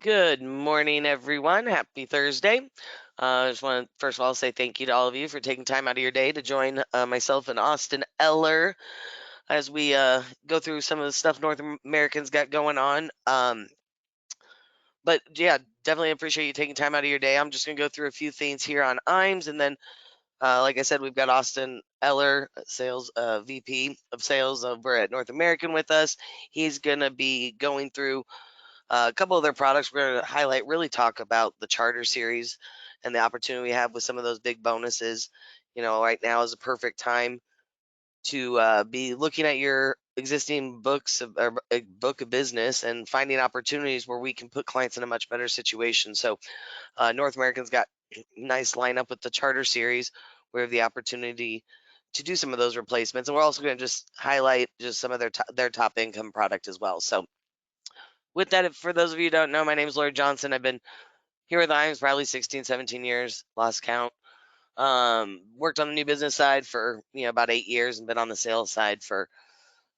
Good morning, everyone. Happy Thursday. I just want to, first of all, say thank you to all of you for taking time out of your day to join myself and Austin Eller as we go through some of the stuff North Americans got going on. But yeah, definitely appreciate you taking time out of your day. I'm just going to go through a few things here on IMS, and then, like I said, we've got Austin Eller, sales VP of sales over at North American with us. He's going to be going through a couple of their products we're going to highlight, really talk about the charter series and the opportunity we have with some of those big bonuses. Right now is a perfect time to be looking at your existing books or a book of business and finding opportunities where we can put clients in a much better situation. So North American's got a nice lineup with the charter series. We have the opportunity to do some of those replacements, and we're also going to just highlight just some of their top income product as well. So with that, for those of you who don't know, my name is Lloyd Johnson. I've been here with IAMS probably 16, 17 years, lost count. Worked on the new business side for about 8 years and been on the sales side for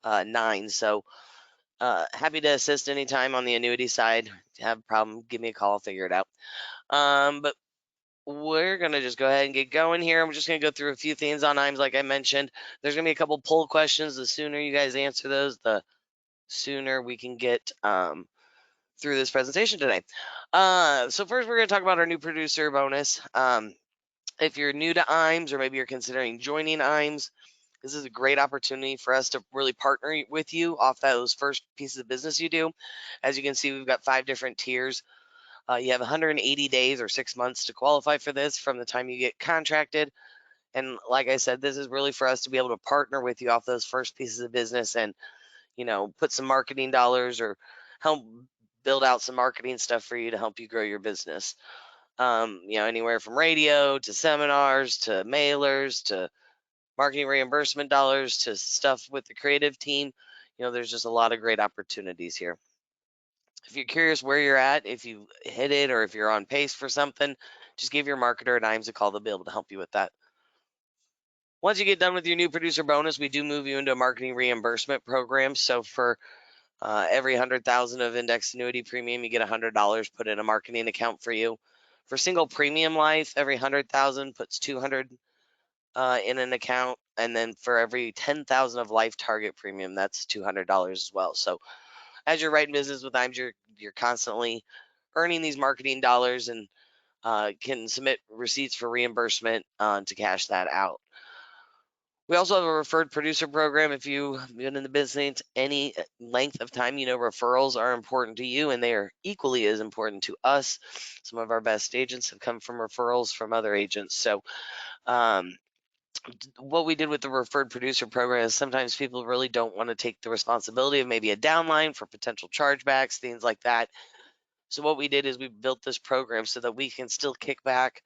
9. So happy to assist anytime on the annuity side. If you have a problem, give me a call. I'll figure it out. But we're going to just go ahead and get going here. I'm just going to go through a few things on IAMS like I mentioned. There's going to be a couple poll questions. The sooner you guys answer those, the sooner we can get through this presentation today. So first we're going to talk about our new producer bonus. If you're new to IMES or maybe you're considering joining IMES, this is a great opportunity for us to really partner with you off those first pieces of business you do. As you can see, we've got 5 different tiers. You have 180 days or 6 months to qualify for this from the time you get contracted. And like I said, this is really for us to be able to partner with you off those first pieces of business and, put some marketing dollars or help build out some marketing stuff for you to help you grow your business. Anywhere from radio to seminars to mailers to marketing reimbursement dollars to stuff with the creative team. There's just a lot of great opportunities here. If you're curious where you're at, if you hit it or if you're on pace for something, just give your marketer at IMES a call. They'll be able to help you with that. Once you get done with your new producer bonus, we do move you into a marketing reimbursement program. So for every 100,000 of index annuity premium, you get $100 put in a marketing account for you. For single premium life, every 100,000 puts 200 in an account, and then for every 10,000 of life target premium, that's $200 as well. So as you're writing business with IMES, you're constantly earning these marketing dollars and can submit receipts for reimbursement to cash that out. We also have a referred producer program. If you've been in the business any length of time, referrals are important to you and they are equally as important to us. Some of our best agents have come from referrals from other agents. So what we did with the referred producer program is sometimes people really don't want to take the responsibility of maybe a downline for potential chargebacks, things like that. So what we did is we built this program so that we can still kick back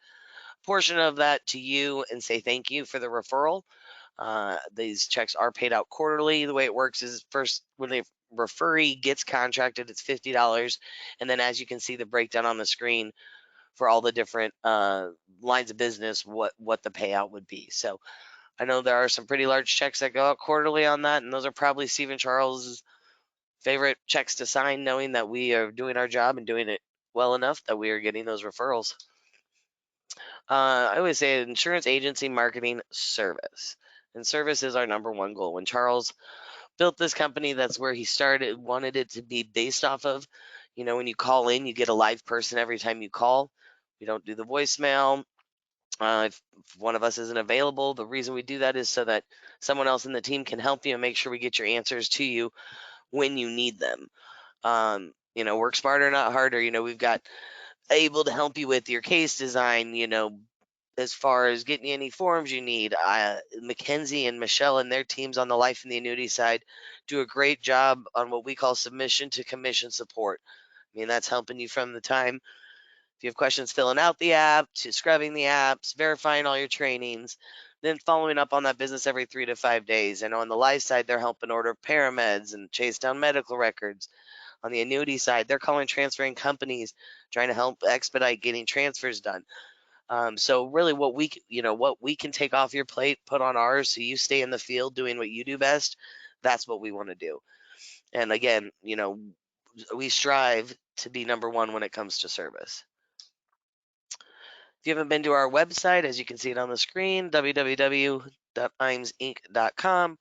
a portion of that to you and say thank you for the referral. These checks are paid out quarterly. The way it works is first when the referee gets contracted, it's $50. And then as you can see the breakdown on the screen for all the different lines of business, what the payout would be. So I know there are some pretty large checks that go out quarterly on that, and those are probably Stephen Charles's favorite checks to sign, knowing that we are doing our job and doing it well enough that we are getting those referrals. I always say insurance agency marketing service. And service is our number one goal. When Charles built this company, that's where he started, wanted it to be based off of. When you call in, you get a live person every time you call. We don't do the voicemail. If one of us isn't available, the reason we do that is so that someone else in the team can help you and make sure we get your answers to you when you need them. Work smarter, not harder. We've got able to help you with your case design, as far as getting you any forms you need. Mackenzie and Michelle and their teams on the life and the annuity side do a great job on what we call submission to commission support. That's helping you from the time if you have questions filling out the app to scrubbing the apps, verifying all your trainings, then following up on that business every 3 to 5 days. And on the life side, they're helping order parameds and chase down medical records. On the annuity side, they're calling transferring companies, trying to help expedite getting transfers done. So really what we can take off your plate, put on ours, so you stay in the field doing what you do best, that's what we want to do. And again, we strive to be number one when it comes to service. If you haven't been to our website, as you can see it on the screen, www.imsinc.com,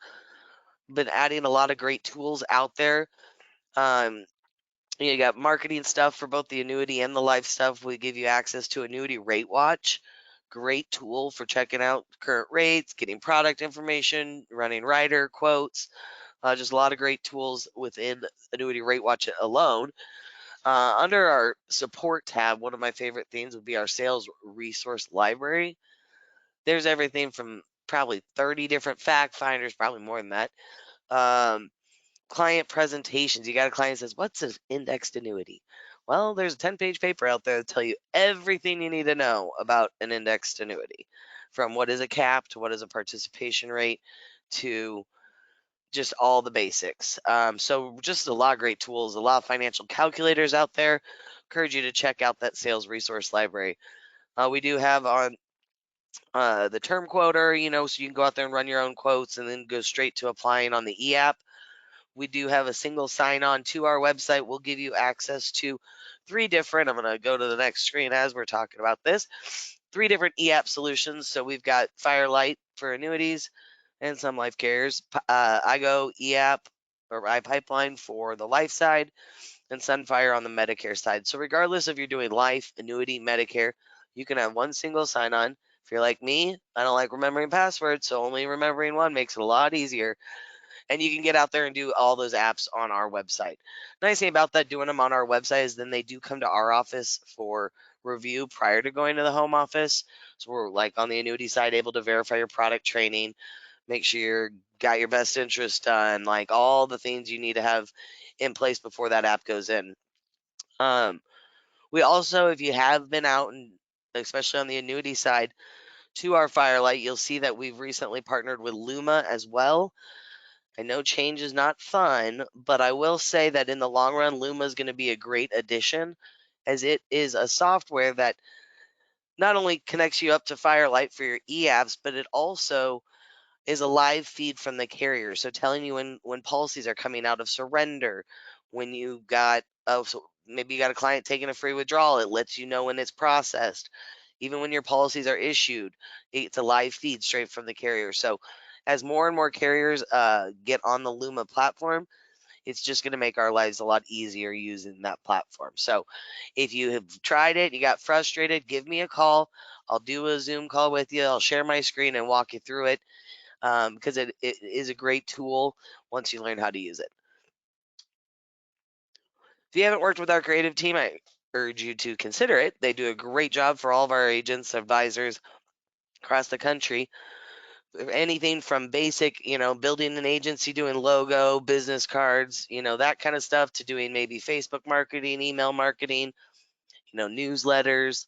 been adding a lot of great tools out there. Um, you got marketing stuff for both the annuity and the life stuff. We give you access to Annuity Rate Watch. Great tool for checking out current rates, getting product information, running rider quotes. Just a lot of great tools within Annuity Rate Watch alone. Under our support tab, one of my favorite things would be our sales resource library. There's everything from probably 30 different fact finders, probably more than that. Um, Client presentations. You got a client that says, "What's an indexed annuity?" Well, there's a 10-page paper out there to tell you everything you need to know about an indexed annuity, from what is a cap to what is a participation rate to just all the basics. So just a lot of great tools, a lot of financial calculators out there. Encourage you to check out that sales resource library. We do have on the term quoter, so you can go out there and run your own quotes and then go straight to applying on the e-app. We do have a single sign-on to our website. We'll give you access to three different, I'm going to go to the next screen as we're talking about this, three different e-app solutions. So we've got Firelight for annuities and some life carriers. iGo e-app or iPipeline for the life side, and Sunfire on the Medicare side. So regardless if you're doing life, annuity, Medicare, you can have one single sign-on. If you're like me, I don't like remembering passwords, so only remembering one makes it a lot easier. And you can get out there and do all those apps on our website. Nice thing about that, doing them on our website, is then they do come to our office for review prior to going to the home office. So we're like on the annuity side able to verify your product training, make sure you're got your best interest done, like all the things you need to have in place before that app goes in. We also, if you have been out and especially on the annuity side to our Firelight, you'll see that we've recently partnered with Luma as well. I know change is not fun, but I will say that in the long run, Luma is going to be a great addition, as it is a software that not only connects you up to Firelight for your e-apps, but it also is a live feed from the carrier. So telling you when policies are coming out of surrender, when you got, oh, so maybe you got a client taking a free withdrawal, it lets you know when it's processed. Even when your policies are issued, it's a live feed straight from the carrier. So as more and more carriers get on the Luma platform, it's just going to make our lives a lot easier using that platform. So if you have tried it, you got frustrated, give me a call. I'll do a Zoom call with you. I'll share my screen and walk you through it, because it is a great tool once you learn how to use it. If you haven't worked with our creative team, I urge you to consider it. They do a great job for all of our agents, advisors across the country. Anything from basic, building an agency, doing logo, business cards, that kind of stuff, to doing maybe Facebook marketing, email marketing, newsletters,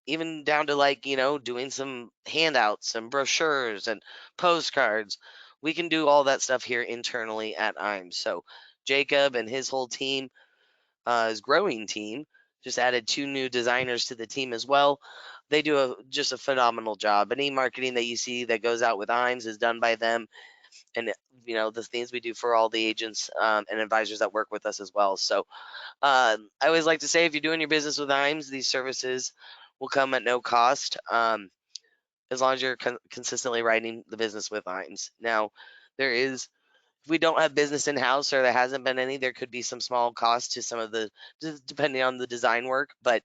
even down to like, doing some handouts and brochures and postcards. We can do all that stuff here internally at IMES. So Jacob and his whole team, his growing team, just added two new designers to the team as well. They do just a phenomenal job. Any marketing that you see that goes out with IMES is done by them. And, the things we do for all the agents and advisors that work with us as well. So I always like to say, if you're doing your business with IMES, these services will come at no cost, as long as you're consistently writing the business with IMES. Now, if we don't have business in-house or there hasn't been any, there could be some small cost to some of the, just depending on the design work. But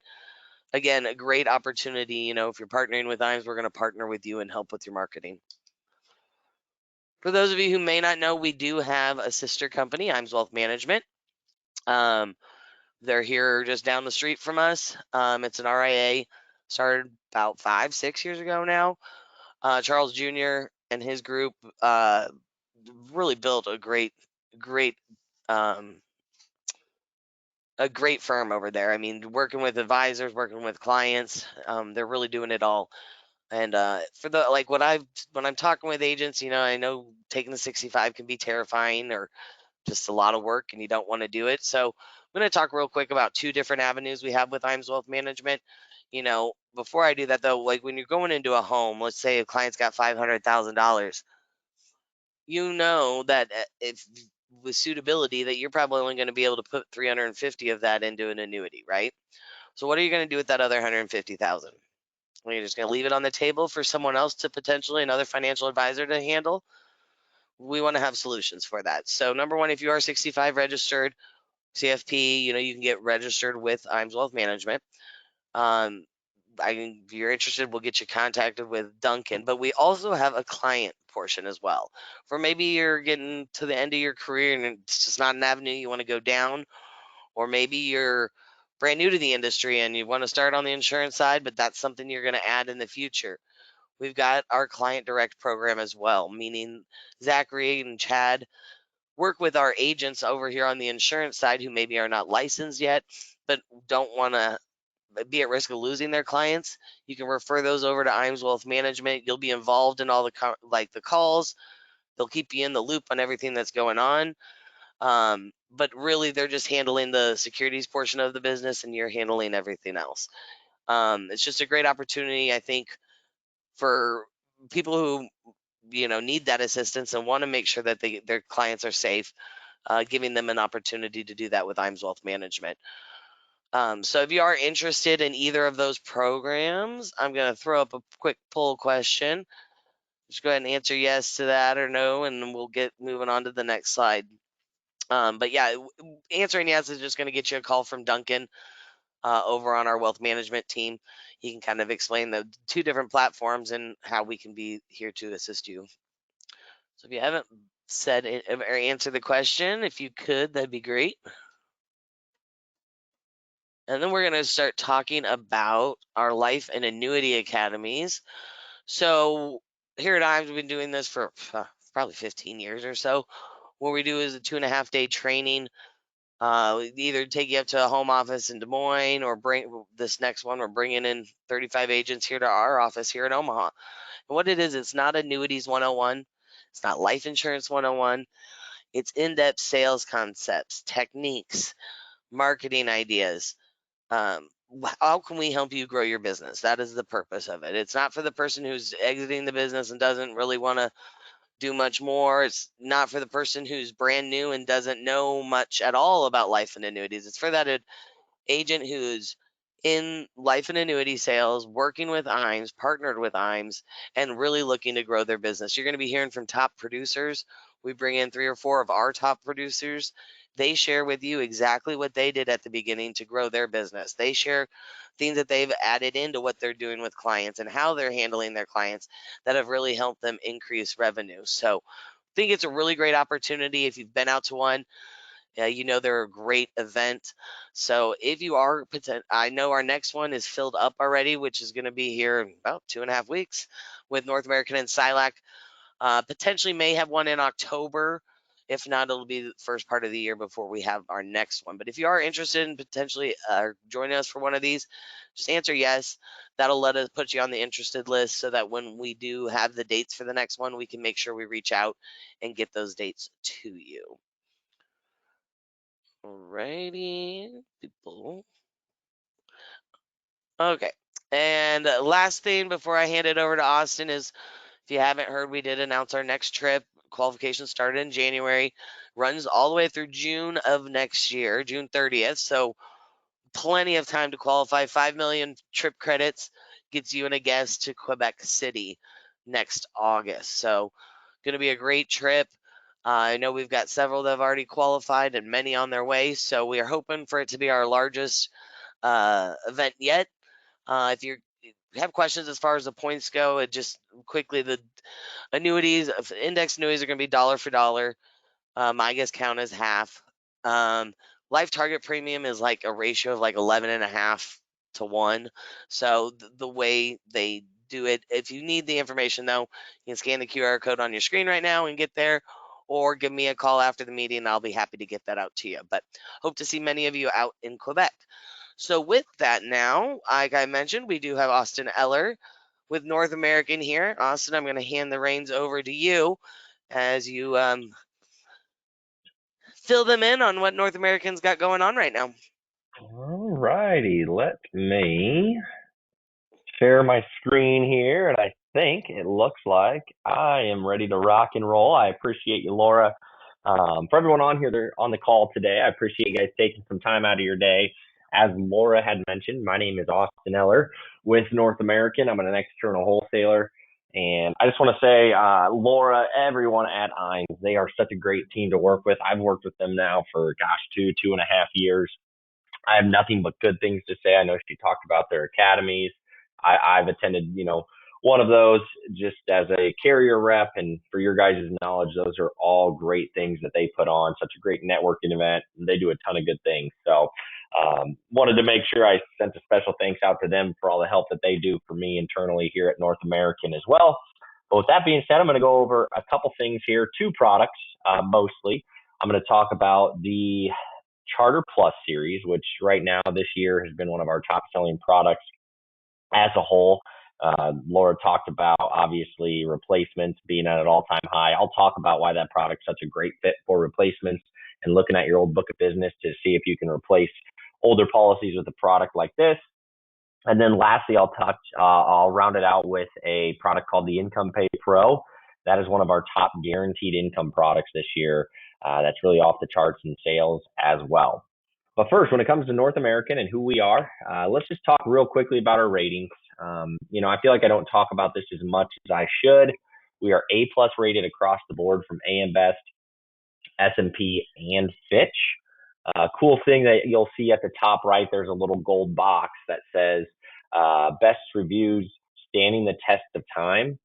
again, a great opportunity. If you're partnering with IMES, we're going to partner with you and help with your marketing. For those of you who may not know, we do have a sister company, IMES Wealth Management. They're here just down the street from us. It's an RIA, started about 5-6 years ago now. Charles Jr. and his group really built great, um, a great firm over there. I mean, working with advisors, working with clients, they're really doing it all. And for the like, when I'm talking with agents, I know taking the 65 can be terrifying or just a lot of work, and you don't want to do it. So I'm going to talk real quick about two different avenues we have with IMES Wealth Management. Before I do that though, like when you're going into a home, let's say a client's got $500,000, that if with suitability that you're probably only going to be able to put 350 of that into an annuity, right? So what are you going to do with that other 150,000? Are you just going to leave it on the table for someone else to potentially another financial advisor to handle? We want to have solutions for that. So number one, if you are 65 registered CFP, you can get registered with IMS Wealth Management. Um, if you're interested, we'll get you contacted with Duncan. But we also have a client portion as well. For maybe you're getting to the end of your career and it's just not an avenue you want to go down, or maybe you're brand new to the industry and you want to start on the insurance side, but that's something you're going to add in the future. We've got our client direct program as well, meaning Zachary and Chad work with our agents over here on the insurance side who maybe are not licensed yet, but don't want to be at risk of losing their clients. You can refer those over to IMS Wealth Management. You'll be involved in all the calls. They'll keep you in the loop on everything that's going on. But really, they're just handling the securities portion of the business, and you're handling everything else. It's just a great opportunity, I think, for people who need that assistance and want to make sure that their clients are safe. Giving them an opportunity to do that with IMS Wealth Management. So if you are interested in either of those programs, I'm going to throw up a quick poll question. Just go ahead and answer yes to that or no, and then we'll get moving on to the next slide. But yeah, answering yes is just going to get you a call from Duncan over on our wealth management team. He can kind of explain the two different platforms and how we can be here to assist you. So if you haven't said or answered the question, if you could, that'd be great. And then we're going to start talking about our life and annuity academies. So here at IMES, we've been doing this for probably 15 years or so. What we do is a 2.5-day training. We either take you up to a home office in Des Moines or bring this next one. We're bringing in 35 agents here to our office here in Omaha. And what it is, it's not annuities 101. It's not life insurance 101. It's in-depth sales concepts, techniques, marketing ideas. How can we help you grow your business? That is the purpose of it. It's not for the person who's exiting the business and doesn't really want to do much more. It's not for the person who's brand new and doesn't know much at all about life and annuities. It's for that agent who's in life and annuity sales, working with IMES, partnered with IMES, and really looking to grow their business. You're going to be hearing from top producers. We bring in 3 or 4 of our top producers. They share with you exactly what they did at the beginning to grow their business. They share things that they've added into what they're doing with clients and how they're handling their clients that have really helped them increase revenue. So I think it's a really great opportunity. If you've been out to one, they're a great event. So if you are, I know our next one is filled up already, which is going to be here in about 2.5 weeks with North American and Silac. Potentially may have one in October. If not, it'll be the first part of the year before we have our next one. But if you are interested in potentially joining us for one of these, just answer yes. That'll let us put you on the interested list so that when we do have the dates for the next one, we can make sure we reach out and get those dates to you. Alrighty, people. Okay. And last thing before I hand it over to Austin is, if you haven't heard, we did announce our next trip. Qualification started in January, runs all the way through June of next year, June 30th. So plenty of time to qualify. 5 million trip credits gets you and a guest to Quebec City next August. So going to be a great trip. I know we've got several that have already qualified and many on their way. So we are hoping for it to be our largest event yet. If you have questions as far as the points go, it just quickly, the annuities, index annuities are going to be dollar for dollar. I guess count as half. Life target premium is like a ratio of like 11.5 to 1. So the way they do it, if you need the information though, you can scan the QR code on your screen right now and get there, or give me a call after the meeting and I'll be happy to get that out to you. But hope to see many of you out in Quebec. So with that now, like I mentioned, we do have Austin Eller with North American here. Austin, I'm going to hand the reins over to you as you fill them in on what North American's got going on right now. All righty, let me share my screen here, and I think it looks like I am ready to rock and roll. I appreciate you, Laura, For everyone on here, they're on the call today, I appreciate you guys taking some time out of your day. As Laura had mentioned, my name is Austin Eller with North American. I'm an external wholesaler. And I just want to say, Laura, everyone at IMES, they are such a great team to work with. I've worked with them now for, gosh, 2.5 years. I have nothing but good things to say. I know she talked about their academies. I've attended, one of those just as a carrier rep. And for your guys' knowledge, those are all great things that they put on. Such a great networking event. They do a ton of good things. So, wanted to make sure I sent a special thanks out to them for all the help that they do for me internally here at North American as well. But with that being said, I'm going to go over a couple things here, two products mostly. I'm going to talk about the Charter Plus series, which right now this year has been one of our top selling products as a whole. Laura talked about obviously replacements being at an all time high. I'll talk about why that product's such a great fit for replacements and looking at your old book of business to see if you can replace older policies with a product like this. And then lastly, I'll round it out with a product called the Income Pay Pro. That is one of our top guaranteed income products this year. That's really off the charts in sales as well. But first, when it comes to North American and who we are, let's just talk real quickly about our ratings. I feel like I don't talk about this as much as I should. We are A plus rated across the board from AM Best, S&P, and Fitch. Cool thing that you'll see at the top right, there's a little gold box that says best reviews standing the test of time.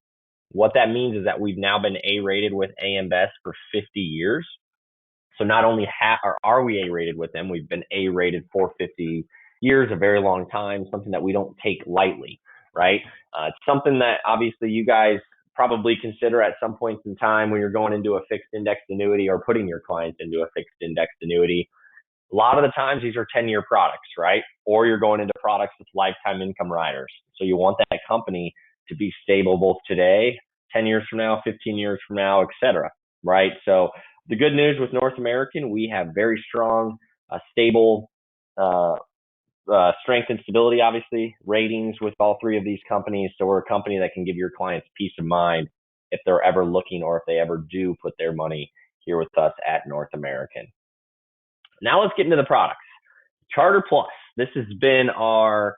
What that means is that we've now been A rated with AM Best for 50 years. So not only are we A rated with them, we've been A rated for 50 years, a very long time, something that we don't take lightly, right? It's something that obviously you guys probably consider at some points in time when you're going into a fixed indexed annuity or putting your clients into a fixed indexed annuity. A lot of the times these are 10-year products, right? Or you're going into products with lifetime income riders. So you want that company to be stable both today, 10 years from now, 15 years from now, et cetera, right? So the good news with North American, we have very strong, stable uh, strength and stability, obviously, ratings with all three of these companies. So we're a company that can give your clients peace of mind if they're ever looking or if they ever do put their money here with us at North American. Now let's get into the products. Charter Plus. This has been our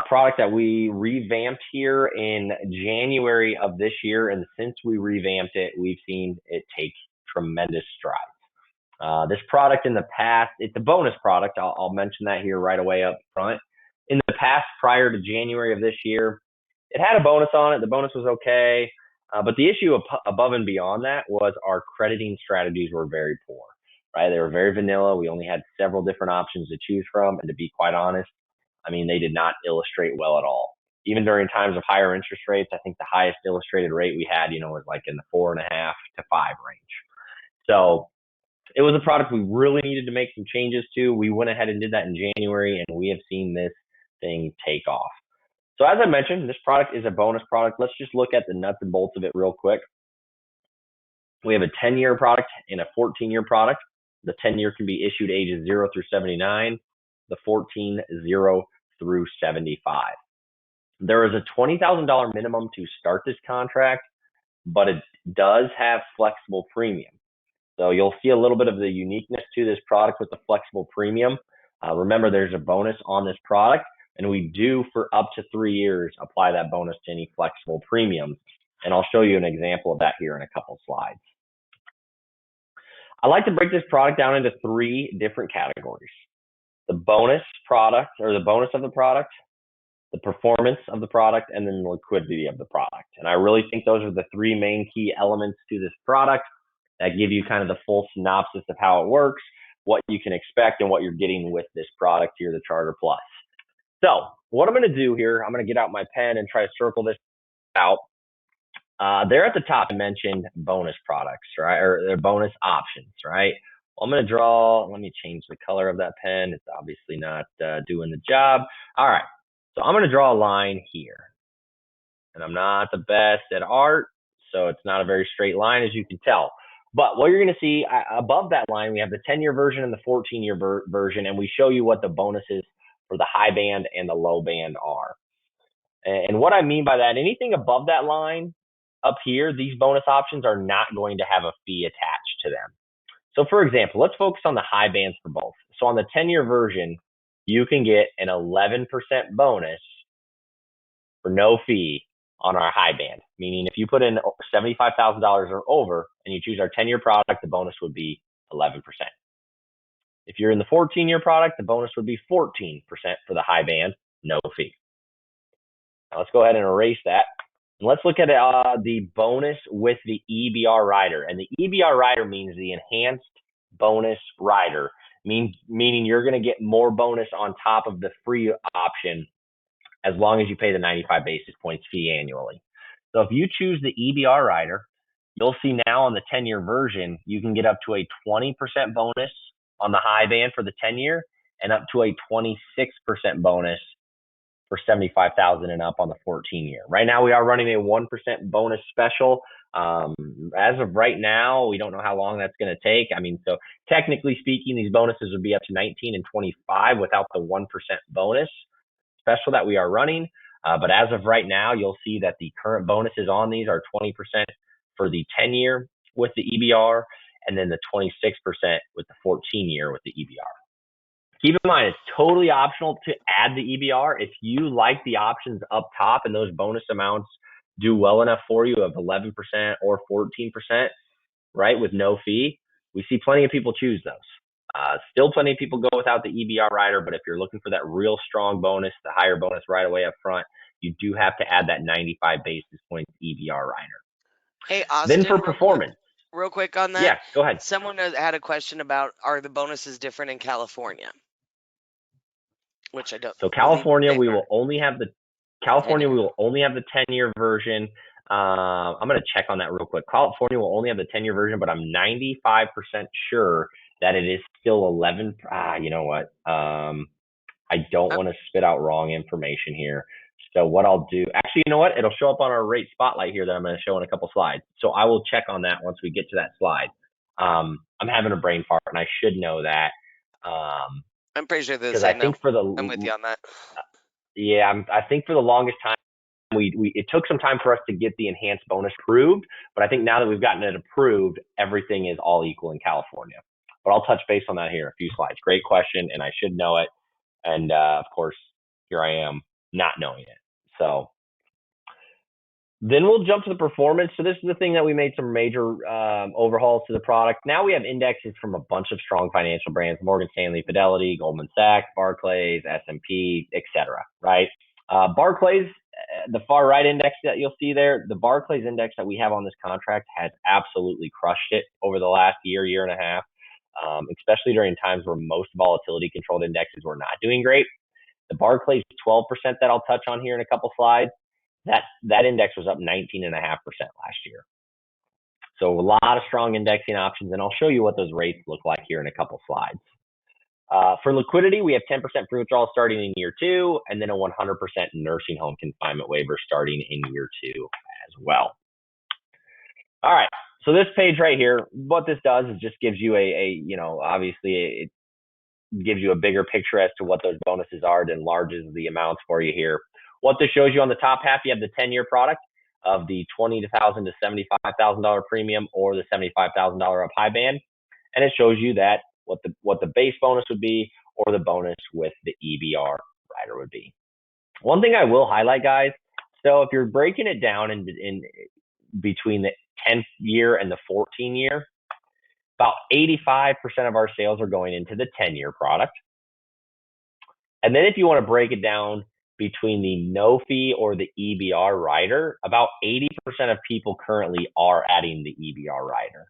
product that we revamped here in January of this year. And since we revamped it, we've seen it take tremendous strides. This product in the past, it's a bonus product. I'll mention that here right away up front. In the past, prior to January of this year, it had a bonus on it. The bonus was okay. But the issue above and beyond that was our crediting strategies were very poor, right? They were very vanilla. We only had several different options to choose from. And to be quite honest, I mean, they did not illustrate well at all. Even during times of higher interest rates, I think the highest illustrated rate we had, was like in the 4.5 to 5 range. So it was a product we really needed to make some changes to. We went ahead and did that in January, and we have seen this thing take off. So as I mentioned, this product is a bonus product. Let's just look at the nuts and bolts of it real quick. We have a 10-year product and a 14-year product. The 10-year can be issued ages 0 through 79, the 14, 0 through 75. There is a $20,000 minimum to start this contract, but it does have flexible premium. So you'll see a little bit of the uniqueness to this product with the flexible premium. Remember, there's a bonus on this product, and we do, for up to 3 years, apply that bonus to any flexible premiums. And I'll show you an example of that here in a couple slides. I like to break this product down into 3 different categories: the bonus product, or the bonus of the product, the performance of the product, and then the liquidity of the product. And I really think those are the 3 main key elements to this product that give you kind of the full synopsis of how it works, what you can expect, and what you're getting with this product here, the Charter Plus. So what I'm going to do here, I'm going to get out my pen and try to circle this out. There at the top, I mentioned bonus products, right? Or they're bonus options, right? Well, I'm going to draw, let me change the color of that pen. It's obviously not doing the job. All right. So I'm going to draw a line here. And I'm not the best at art, so it's not a very straight line, as you can tell. But what you're going to see above that line, we have the 10-year version and the 14-year version, and we show you what the bonuses for the high band and the low band are. And what I mean by that, anything above that line up here, these bonus options are not going to have a fee attached to them. So for example, let's focus on the high bands for both. So on the 10-year version, you can get an 11% bonus for no fee on our high band, meaning if you put in $75,000 or over and you choose our 10-year product, the bonus would be 11%. If you're in the 14-year product, the bonus would be 14% for the high band, no fee. Now let's go ahead and erase that. And let's look at the bonus with the EBR rider. And the EBR rider means the enhanced bonus rider, meaning you're going to get more bonus on top of the free option as long as you pay the 95 basis points fee annually. So if you choose the EBR rider, you'll see now on the 10-year version, you can get up to a 20% bonus on the high band for the 10-year and up to a 26% bonus for 75,000 and up on the 14-year. Right now, we are running a 1% bonus special. As of right now, we don't know how long that's going to take. I mean, so technically speaking, these bonuses would be up to 19 and 25 without the 1% bonus special that we are running. But as of right now, you'll see that the current bonuses on these are 20% for the 10-year with the EBR, and then the 26% with the 14-year with the EBR. Keep in mind, it's totally optional to add the EBR. If you like the options up top and those bonus amounts do well enough for you of 11% or 14%, right, with no fee, we see plenty of people choose those. Still plenty of people go without the EBR rider, but if you're looking for that real strong bonus, the higher bonus right away up front, you do have to add that 95 basis points EBR rider. Hey, Then Austin, for performance, real quick on that. yeah, go ahead. Someone had a question about, are the bonuses different in California? Which I don't So believe California, they we are. will only have the 10 California, we year. will only have the 10-year version. I'm going to check on that real quick. California will only have the 10-year version, but I'm 95% sure that it is still 11. You know what? I don't Uh, want to spit out wrong information here. So what I'll do, actually, you know what? It'll show up on our rate spotlight here that I'm going to show in a couple slides. So I will check on that once we get to that slide. I'm having a brain fart, and I should know that. I'm pretty sure they're the Because I same. No, think for I'm with the you on that. yeah, I think for the longest time we it took some time for us to get the enhanced bonus approved, but I think now that we've gotten it approved, everything is all equal in California. But I'll touch base on that here in a few slides. Great question, and I should know it. And of course, here I am not knowing it. So then we'll jump to the performance. So this is the thing that we made some major overhauls to the product. Now we have indexes from a bunch of strong financial brands: Morgan Stanley, Fidelity, Goldman Sachs, Barclays, S&P, etc. Right? Barclays, the far right index that you'll see there, the Barclays index that we have on this contract has absolutely crushed it over the last year and a half, especially during times where most volatility controlled indexes were not doing great. The Barclays 12% that I'll touch on here in a couple slides, that index was up 19.5% last year. So a lot of strong indexing options, and I'll show you what those rates look like here in a couple slides. For liquidity, we have 10% free withdrawal starting in year 2, and then a 100% nursing home confinement waiver starting in year 2 as well. All right, so this page right here, what this does is just gives you obviously it gives you a bigger picture as to what those bonuses are. It enlarges the amounts for you here. What this shows you on the top half, you have the 10-year product of the $20,000 to $75,000 premium or the $75,000 up high band, and it shows you that what the base bonus would be or the bonus with the EBR rider would be. One thing I will highlight, guys. So if you're breaking it down in between the 10th year and the 14-year, about 85% of our sales are going into the 10-year product. And then if you want to break it down between the no fee or the EBR rider, about 80% of people currently are adding the EBR rider.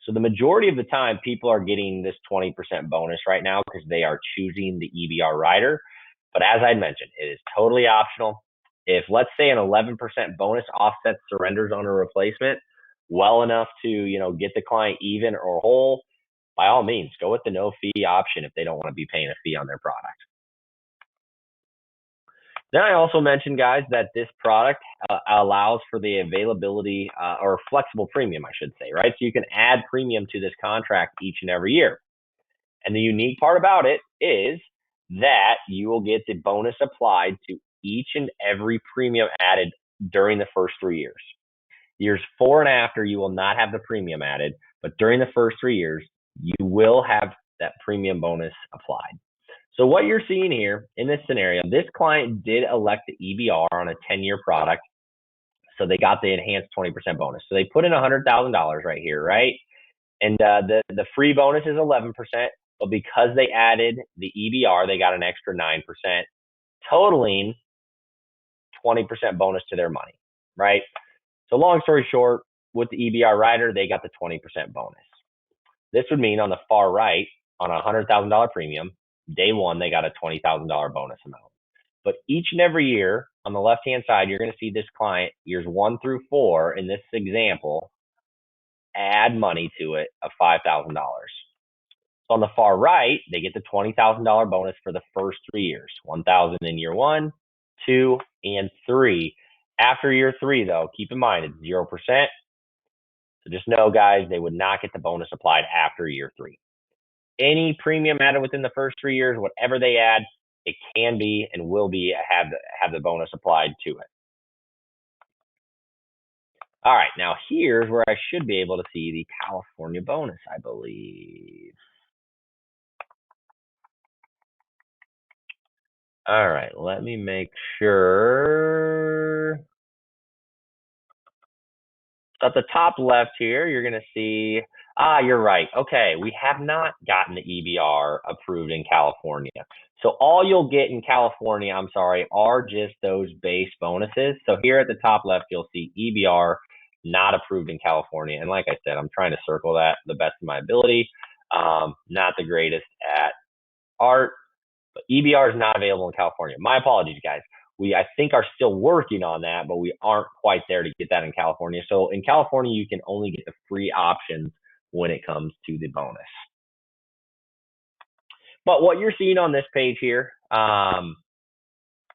So the majority of the time, people are getting this 20% bonus right now because they are choosing the EBR rider. But as I mentioned, it is totally optional. If, let's say, an 11% bonus offsets surrenders on a replacement well enough to, get the client even or whole, by all means, go with the no fee option if they don't want to be paying a fee on their product. Then I also mentioned, guys, that this product allows for the availability or flexible premium, I should say, right? So you can add premium to this contract each and every year. And the unique part about it is that you will get the bonus applied to each and every premium added during the first 3 years. Years 4 and after, you will not have the premium added, but during the first 3 years, you will have that premium bonus applied. So what you're seeing here in this scenario, this client did elect the EBR on a 10-year product. So they got the enhanced 20% bonus. So they put in $100,000 right here, right? And the free bonus is 11%, but because they added the EBR, they got an extra 9%, totaling 20% bonus to their money, right? So long story short, with the EBR rider, they got the 20% bonus. This would mean on the far right, on a $100,000 premium, day one, they got a $20,000 bonus amount. But each and every year on the left-hand side, you're going to see this client, years 1 through 4, in this example, add money to it of $5,000. So on the far right, they get the $20,000 bonus for the first 3 years, 1,000 in year 1, 2, and 3. After year 3, though, keep in mind it's 0%. So just know, guys, they would not get the bonus applied after year 3. Any premium added within the first 3 years, whatever they add, it can be and will be have the bonus applied to it. All right, now here's where I should be able to see the California bonus, I believe. All right, let me make sure. So at the top left here, you're going to see, you're right. Okay, we have not gotten the EBR approved in California. So all you'll get in California, I'm sorry, are just those base bonuses. So here at the top left, you'll see EBR not approved in California. And like I said, I'm trying to circle that the best of my ability. Not the greatest at art, but EBR is not available in California. My apologies, guys. We, I think, are still working on that, but we aren't quite there to get that in California. So in California, you can only get the free options when it comes to the bonus. But what you're seeing on this page here, all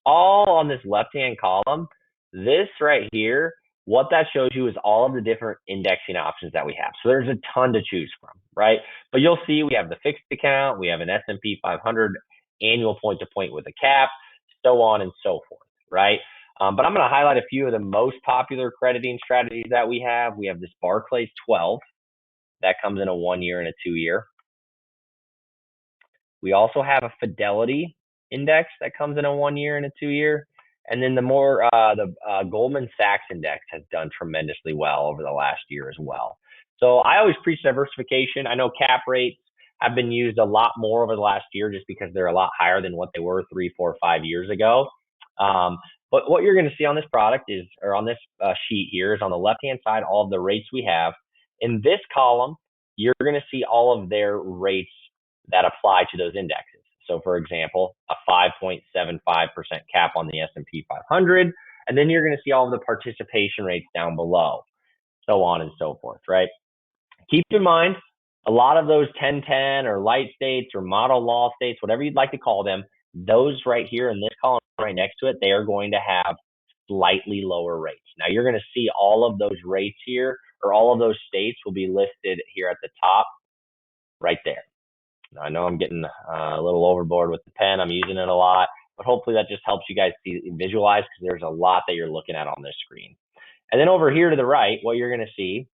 on this left-hand column, this right here, what that shows you is all of the different indexing options that we have. So there's a ton to choose from, right? But you'll see we have the fixed account, we have an S&P 500 annual point-to-point with a cap, so on and so forth, right? But I'm going to highlight a few of the most popular crediting strategies that we have. We have this Barclays 12 that comes in a 1-year and a 2-year. We also have a Fidelity index that comes in a 1-year and a 2-year. And then the Goldman Sachs index has done tremendously well over the last year as well. So I always preach diversification. I know cap rates have been used a lot more over the last year just because they're a lot higher than what they were 3, 4, 5 years ago. But what you're going to see on this product is, or on this sheet here, is on the left-hand side, all of the rates we have. In this column, you're going to see all of their rates that apply to those indexes. So for example, a 5.75% cap on the S&P 500, and then you're going to see all of the participation rates down below, so on and so forth, right? Keep in mind, a lot of those 1010 or light states or model law states, whatever you'd like to call them, those right here in this column right next to it, they are going to have slightly lower rates. Now you're going to see all of those rates here, or all of those states will be listed here at the top right there. Now, I know I'm getting a little overboard with the pen. I'm using it a lot, but hopefully that just helps you guys see visualize, because there's a lot that you're looking at on this screen. And then over here to the right, what you're going to see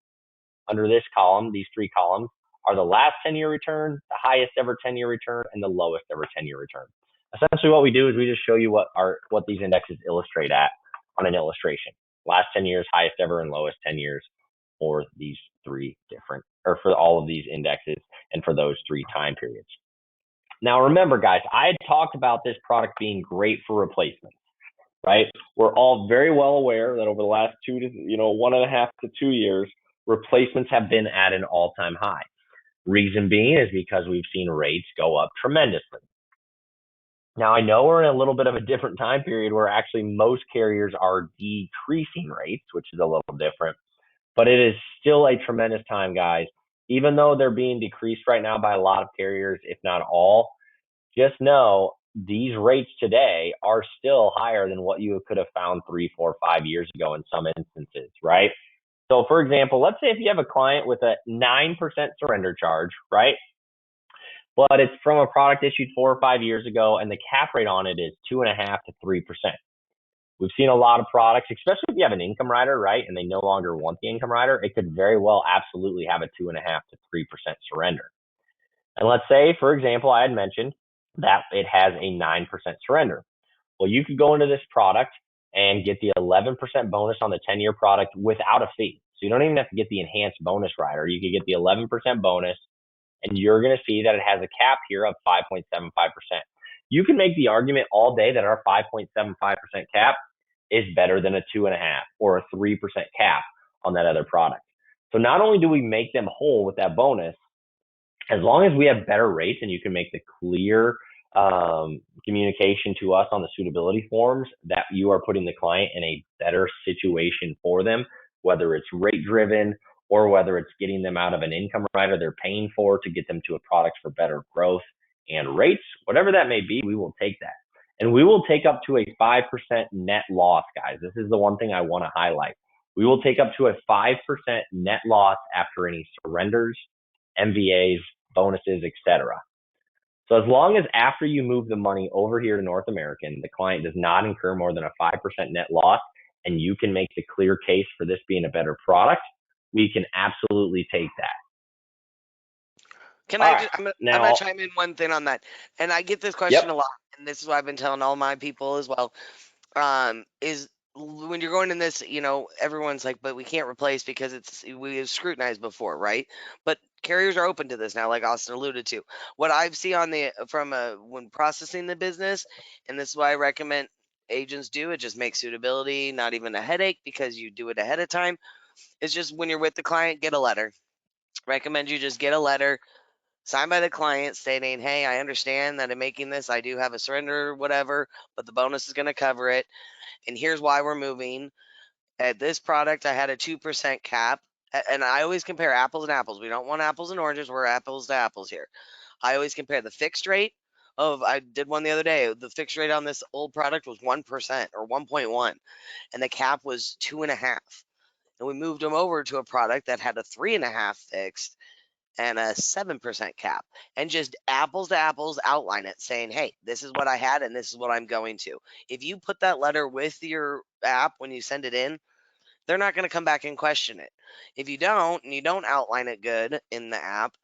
under this column, these 3 columns, are the last 10-year return, the highest ever 10-year return, and the lowest ever 10-year return. Essentially what we do is we just show you what these indexes illustrate at on an illustration. Last 10 years, highest ever, and lowest 10 years for these 3 different, or for all of these indexes and for those 3 time periods. Now remember, guys, I had talked about this product being great for replacements, right? We're all very well aware that over the last 1.5 to 2 years, replacements have been at an all-time high. Reason being is because we've seen rates go up tremendously. Now, I know we're in a little bit of a different time period where actually most carriers are decreasing rates, which is a little different, but it is still a tremendous time, guys. Even though they're being decreased right now by a lot of carriers, if not all, just know these rates today are still higher than what you could have found 3, 4, 5 years ago in some instances, right? So for example, let's say if you have a client with a 9% surrender charge, right? But it's from a product issued 4 or 5 years ago, and the cap rate on it is 2.5 to 3%. We've seen a lot of products, especially if you have an income rider, right, and they no longer want the income rider, it could very well absolutely have a 2.5 to 3% surrender. And let's say, for example, I had mentioned that it has a 9% surrender. Well, you could go into this product and get the 11% bonus on the 10-year product without a fee. So you don't even have to get the enhanced bonus rider. You could get the 11% bonus, and you're going to see that it has a cap here of 5.75%. You can make the argument all day that our 5.75% cap is better than a 2.5 or a 3% cap on that other product. So not only do we make them whole with that bonus, as long as we have better rates and you can make the clear communication to us on the suitability forms that you are putting the client in a better situation for them, whether it's rate driven or whether it's getting them out of an income rider they're paying for to get them to a product for better growth and rates, whatever that may be, we will take that. And we will take up to a 5% net loss, guys. This is the one thing I want to highlight. We will take up to a 5% net loss after any surrenders, MVAs, bonuses, etc. So as long as after you move the money over here to North American, the client does not incur more than a 5% net loss, and you can make the clear case for this being a better product, we can absolutely take that. Can All I right. just, I'm gonna Now, chime in one thing on that. And I get this yep. question a lot, and this is what I've been telling all my people as well. Is when you're going in this, everyone's like, but we can't replace because we have scrutinized before, right? But carriers are open to this now, like Austin alluded to. What I've seen on the from when processing the business, and this is why I recommend agents do it, just make suitability not even a headache because you do it ahead of time. It's just when you're with the client, get a letter. Recommend you just get a letter signed by the client stating, hey, I understand that in making this, I do have a surrender, whatever, but the bonus is going to cover it. And here's why we're moving. At this product, I had a 2% cap. And I always compare apples and apples. We don't want apples and oranges. We're apples to apples here. I always compare the fixed rate I did one the other day. The fixed rate on this old product was 1% or 1.1, and the cap was 2.5. And we moved them over to a product that had a 3.5 fixed and a 7% cap, and just apples to apples outline it saying, hey, this is what I had and this is what I'm going to. If you put that letter with your app when you send it in, they're not going to come back and question it. If you don't, and you don't outline it good in the app,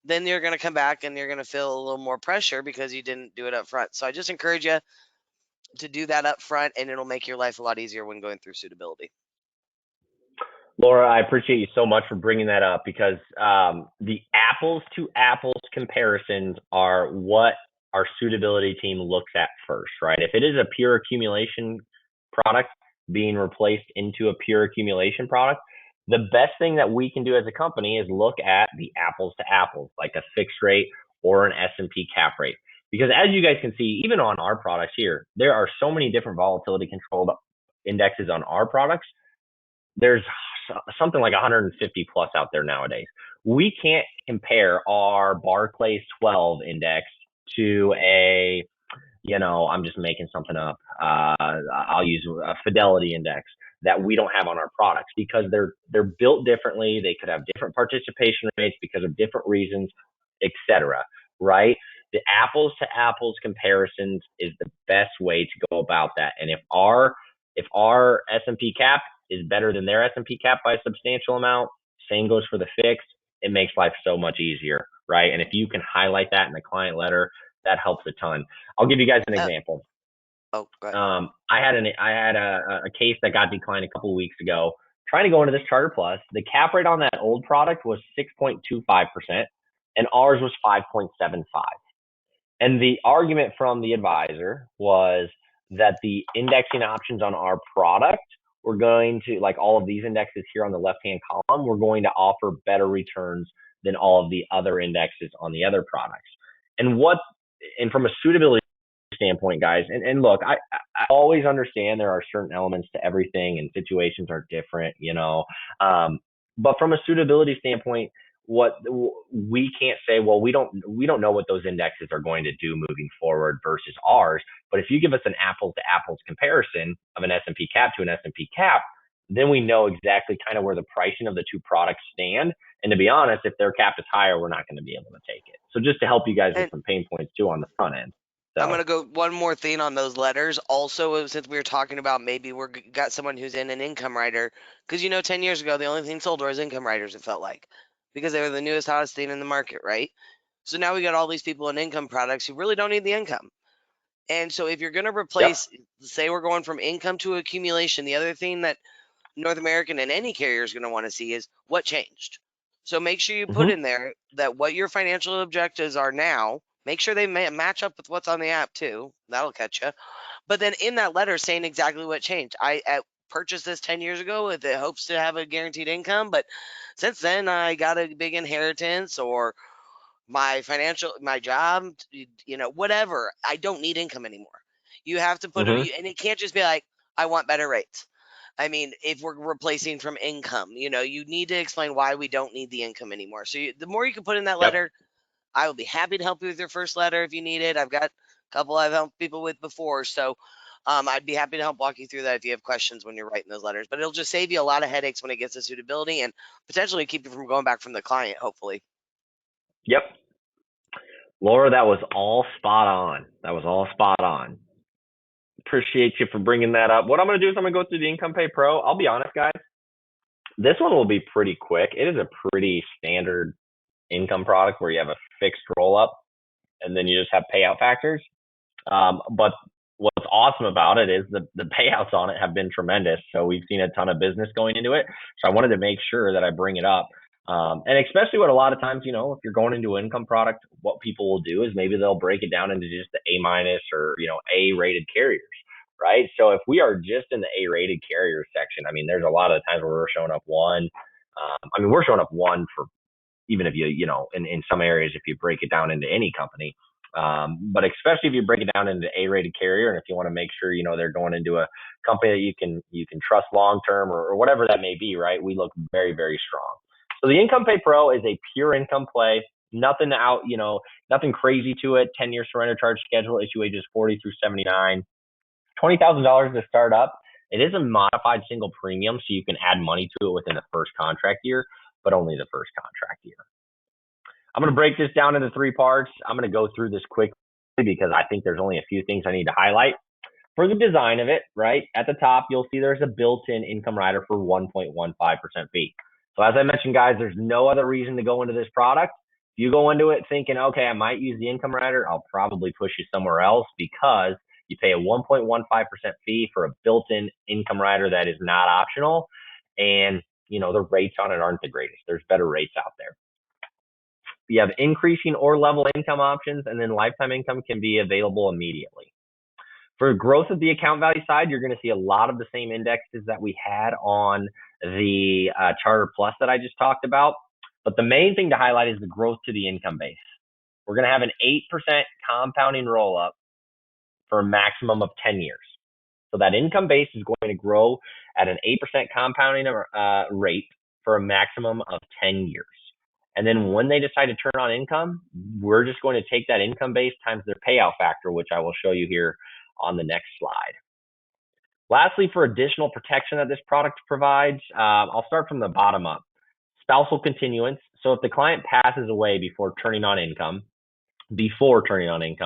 then you're going to come back and you're going to feel a little more pressure because you didn't do it up front. So I just encourage you to do that up front, and it'll make your life a lot easier when going through suitability. Laura, I appreciate you so much for bringing that up because the apples to apples comparisons are what our suitability team looks at first, right? If it is a pure accumulation product being replaced into a pure accumulation product, the best thing that we can do as a company is look at the apples to apples, like a fixed rate or an S&P cap rate. Because as you guys can see, even on our products here, there are so many different volatility controlled indexes on our products. There's something like 150 plus out there nowadays. We can't compare our Barclays 12 index to I'm just making something up. I'll use a Fidelity index that we don't have on our products because they're built differently. They could have different participation rates because of different reasons, etc. Right? The apples to apples comparisons is the best way to go about that. And if our S&P cap is better than their S&P cap by a substantial amount, same goes for the fixed. It makes life so much easier, right? And if you can highlight that in the client letter, that helps a ton. I'll give you guys an Uh, example. oh, go ahead. I had a case that got declined a couple of weeks ago. Trying to go into this Charter Plus, the cap rate on that old product was 6.25%, and ours was 5.75. And the argument from the advisor was that the indexing options on our product were going to, like all of these indexes here on the left hand column, we're going to offer better returns than all of the other indexes on the other products. And from a suitability standpoint, guys, and look, I always understand there are certain elements to everything and situations are different, but from a suitability standpoint, what we can't say, well, we don't know what those indexes are going to do moving forward versus ours. But if you give us an apples to apples comparison of an S&P cap to an S&P cap, then we know exactly kind of where the pricing of the two products stand. And to be honest, if their cap is higher, we're not going to be able to take it. So just to help you guys with And some pain points too on the front end. I'm gonna So go one more thing on those letters. Also, since we were talking about maybe got someone who's in an income rider, because 10 years ago the only thing sold was income riders. It felt like because they were the newest hottest thing in the market, right? So now we got all these people in income products who really don't need the income. And so if you're going to Yep. replace, say we're going from income to accumulation, the other thing that North American and any carrier is going to want to see is what changed. So make sure you put Hmm. in there that what your financial objectives are now. Make sure they match up with what's on the app too. That'll catch you. But then in that letter, saying exactly what changed. I purchased this 10 years ago with the hopes to have a guaranteed income, but since then I got a big inheritance, or my job, whatever. I don't need income anymore. You have to put Hmm. and it can't just be like, I want better rates. I mean, if we're replacing from income, you need to explain why we don't need the income anymore. So the more you can put in that Yep. letter, I will be happy to help you with your first letter if you need it. I've got a couple I've helped people with before, so I'd be happy to help walk you through that if you have questions when you're writing those letters. But it'll just save you a lot of headaches when it gets to suitability, and potentially keep you from going back from the client, hopefully. Yep. Laura, that was all spot on. That was all spot on. Appreciate you for bringing that up. What I'm going to do is I'm going to go through the Income Pay Pro. I'll be honest, guys. This one will be pretty quick. It is a pretty standard income product where you have a fixed roll up and then you just have payout factors. But what's awesome about it is the payouts on it have been tremendous. So we've seen a ton of business going into it. So I wanted to make sure that I bring it up. And especially what a lot of times, if you're going into an income product, what people will do is maybe they'll break it down into just the A minus or, A rated carriers, right? So if we are just in the A rated carrier section, I mean, there's a lot of times where we're showing up one. We're showing up one for even if in some areas, if you break it down into any company. But especially if you break it down into A-rated carrier, and if you want to make sure they're going into a company that you can trust long term or whatever that may be, right? We look very, very strong. So the Income Pay Pro is a pure income play. Nothing crazy to it. 10-year surrender charge schedule, issue ages 40 through 79. $20,000 to start up. It is a modified single premium, so you can add money to it within the first contract year, but only the first contract year. I'm going to break this down into three parts. I'm going to go through this quickly because I think there's only a few things I need to highlight. For the design of it, right at the top, you'll see there's a built-in income rider for 1.15% fee. So as I mentioned, guys, there's no other reason to go into this product. If you go into it thinking, okay, I might use the income rider, I'll probably push you somewhere else because you pay a 1.15% fee for a built-in income rider that is not optional. And, the rates on it aren't the greatest. There's better rates out there. You have increasing or level income options, and then lifetime income can be available immediately. For growth of the account value side, you're going to see a lot of the same indexes that we had on the Charter Plus that I just talked about. But the main thing to highlight is the growth to the income base. We're going to have an 8% compounding roll up for a maximum of 10 years. So that income base is going to grow at an 8% compounding rate for a maximum of 10 years. And then when they decide to turn on income, we're just going to take that income base times their payout factor, which I will show you here on the next slide. Lastly, for additional protection that this product provides, I'll start from the bottom up. Spousal continuance. So if the client passes away before turning on income,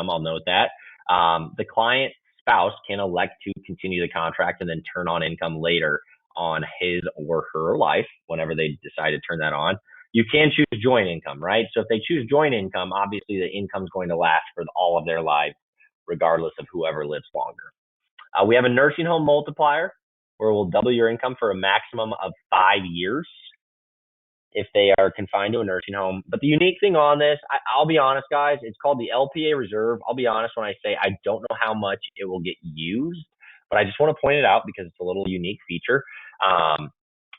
I'll note that, the client spouse can elect to continue the contract and then turn on income later on his or her life whenever they decide to turn that on. You can choose joint income, right? So if they choose joint income, obviously the income is going to last for all of their lives, regardless of whoever lives longer. We have a nursing home multiplier where we'll double your income for a maximum of 5 years if they are confined to a nursing home. But the unique thing on this, I'll be honest, guys, it's called the LPA Reserve. I'll be honest when I say I don't know how much it will get used, but I just want to point it out because it's a little unique feature.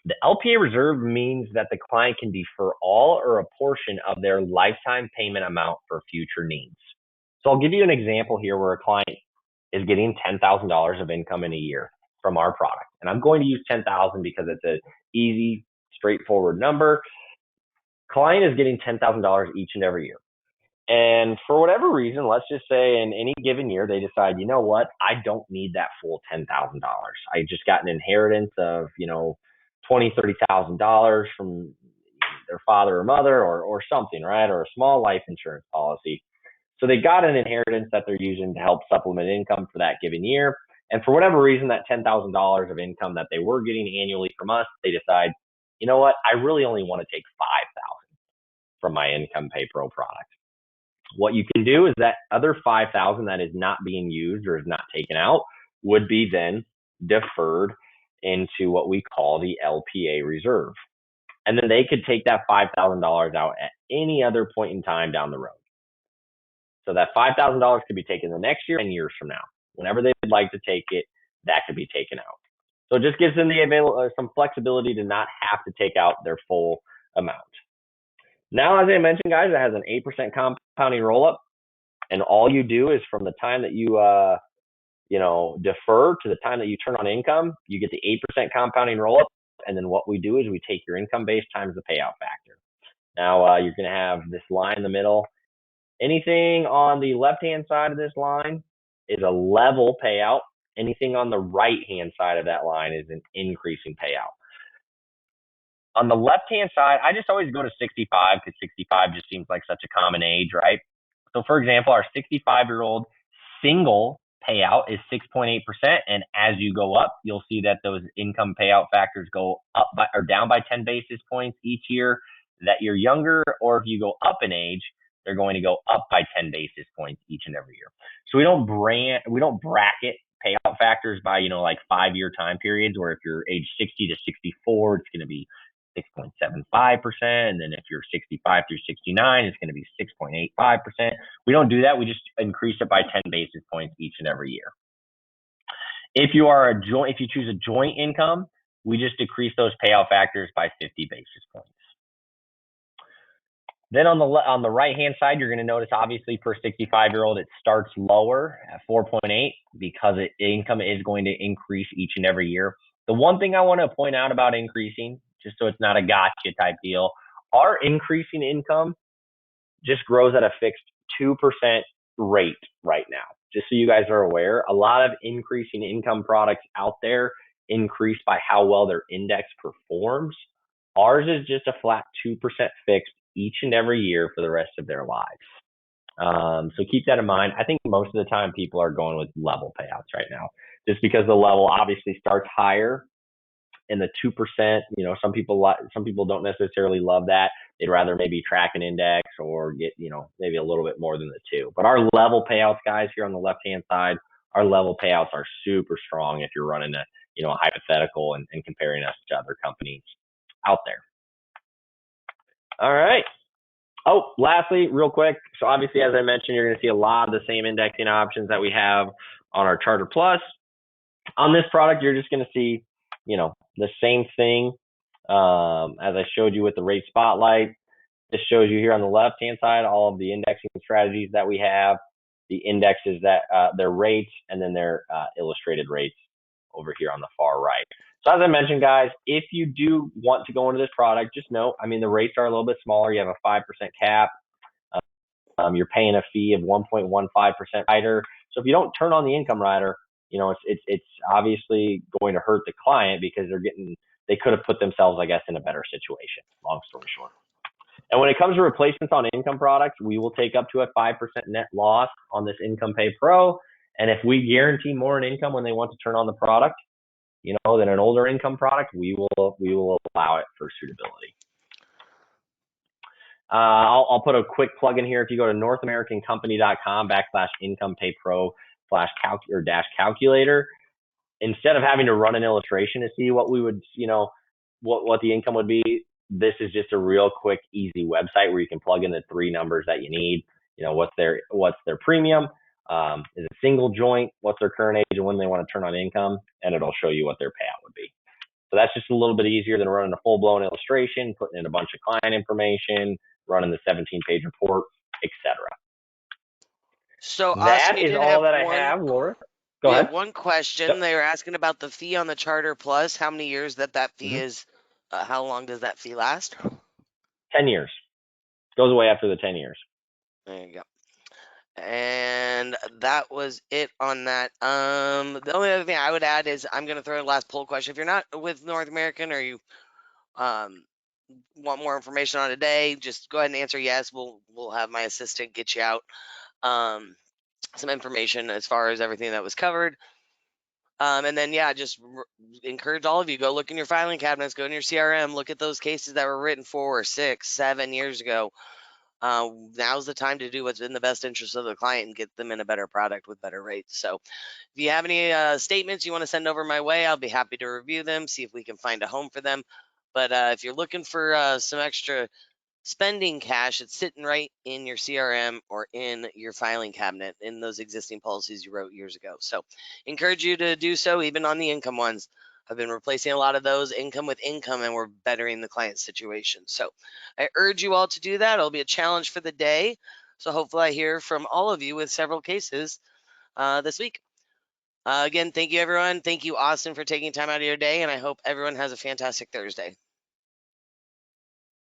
The LPA Reserve means that the client can defer all or a portion of their lifetime payment amount for future needs. So I'll give you an example here where a client is getting $10,000 of income in a year from our product. And I'm going to use 10,000 because it's an easy, straightforward number. Client is getting $10,000 each and every year. And for whatever reason, let's just say in any given year, they decide, you know what, I don't need that full $10,000. I just got an inheritance of, $20,000, $30,000 from their father or mother or something, right? Or a small life insurance policy. So they got an inheritance that they're using to help supplement income for that given year. And for whatever reason, that $10,000 of income that they were getting annually from us, they decide, you know what, I really only want to take $5,000 from my Income Pay Pro product. What you can do is that other 5,000 that is not being used or is not taken out would be then deferred into what we call the LPA reserve. And then they could take that $5,000 out at any other point in time down the road. So that $5,000 could be taken the next year, 10 years from now. Whenever they'd like to take it, that could be taken out. So it just gives them some flexibility to not have to take out their full amount. Now, as I mentioned, guys, it has an 8% compounding roll up. And all you do is from the time that you defer to the time that you turn on income, you get the 8% compounding roll up. And then what we do is we take your income base times the payout factor. Now, you're going to have this line in the middle. Anything on the left-hand side of this line is a level payout. Anything on the right-hand side of that line is an increasing payout. On the left-hand side, I just always go to 65 because 65 just seems like such a common age, right? So, for example, our 65-year-old single payout is 6.8%. And as you go up, you'll see that those income payout factors go up or down by 10 basis points each year that you're younger, or if you go up in age, they're going to go up by 10 basis points each and every year. So we don't bracket payout factors by, like 5-year time periods, where if you're age 60 to 64, it's going to be 6.75%. And then if you're 65 through 69, it's going to be 6.85%. We don't do that. We just increase it by 10 basis points each and every year. If you choose a joint income, we just decrease those payout factors by 50 basis points. Then on the right-hand side, you're going to notice, obviously, for a 65-year-old, it starts lower at 4.8 because income is going to increase each and every year. The one thing I want to point out about increasing, just so it's not a gotcha type deal, our increasing income just grows at a fixed 2% rate right now. Just so you guys are aware, a lot of increasing income products out there increase by how well their index performs. Ours is just a flat 2% fixed each and every year for the rest of their lives. So keep that in mind. I think most of the time people are going with level payouts right now, just because the level obviously starts higher, and the 2%, some people don't necessarily love that. They'd rather maybe track an index or get, maybe a little bit more than the 2. But our level payouts, guys, here on the left-hand side, our level payouts are super strong if you're running a hypothetical and comparing us to other companies out there. All right. Oh, lastly, real quick. So obviously, as I mentioned, you're going to see a lot of the same indexing options that we have on our Charter Plus. On this product, you're just going to see, the same thing as I showed you with the rate spotlight. This shows you here on the left-hand side all of the indexing strategies that we have, the indexes that their rates, and then their illustrated rates over here on the far right. So as I mentioned, guys, if you do want to go into this product, just know, the rates are a little bit smaller. You have a 5% cap. You're paying a fee of 1.15% rider. So if you don't turn on the income rider, it's obviously going to hurt the client because they could have put themselves, I guess, in a better situation. Long story short. And when it comes to replacements on income products, we will take up to a 5% net loss on this Income Pay Pro. And if we guarantee more in income when they want to turn on the product, than an older income product, we will allow it for suitability. I'll put a quick plug in here. If you go to NorthAmericanCompany.com/income-pay-pro/calculator, instead of having to run an illustration to see what we would, what the income would be, this is just a real quick, easy website where you can plug in the 3 numbers that you need. What's their premium, is it single, joint, what's their current age, and when they want to turn on income, and it'll show you what their payout would be. So that's just a little bit easier than running a full-blown illustration, putting in a bunch of client information, running the 17-page report, etc. So, Austin, That you is did all have that I have, Laura. Go you ahead. had one question. Yep. They were asking about the fee on the Charter Plus. How many years that fee Mm-hmm. is? How long does that fee last? 10 years. Goes away after the 10 years. There you go. And that was it on that. The only other thing I would add is I'm going to throw the last poll question. If you're not with North American or you want more information on today, just go ahead and answer yes. We'll have my assistant get you out some information as far as everything that was covered. And then, just encourage all of you, go look in your filing cabinets, go in your CRM, look at those cases that were written 4, 6, 7 years ago. now's the time to do what's in the best interest of the client and get them in a better product with better rates. So if you have any statements you want to send over my way, I'll be happy to review them, see if we can find a home for them. But if you're looking for some extra spending cash, it's sitting right in your CRM or in your filing cabinet in those existing policies you wrote years ago. So encourage you to do so, even on the income ones. I've been replacing a lot of those income with income, and we're bettering the client situation. So I urge you all to do that. It'll be a challenge for the day. So hopefully I hear from all of you with several cases this week. Again, thank you, everyone. Thank you, Austin, for taking time out of your day, and I hope everyone has a fantastic Thursday.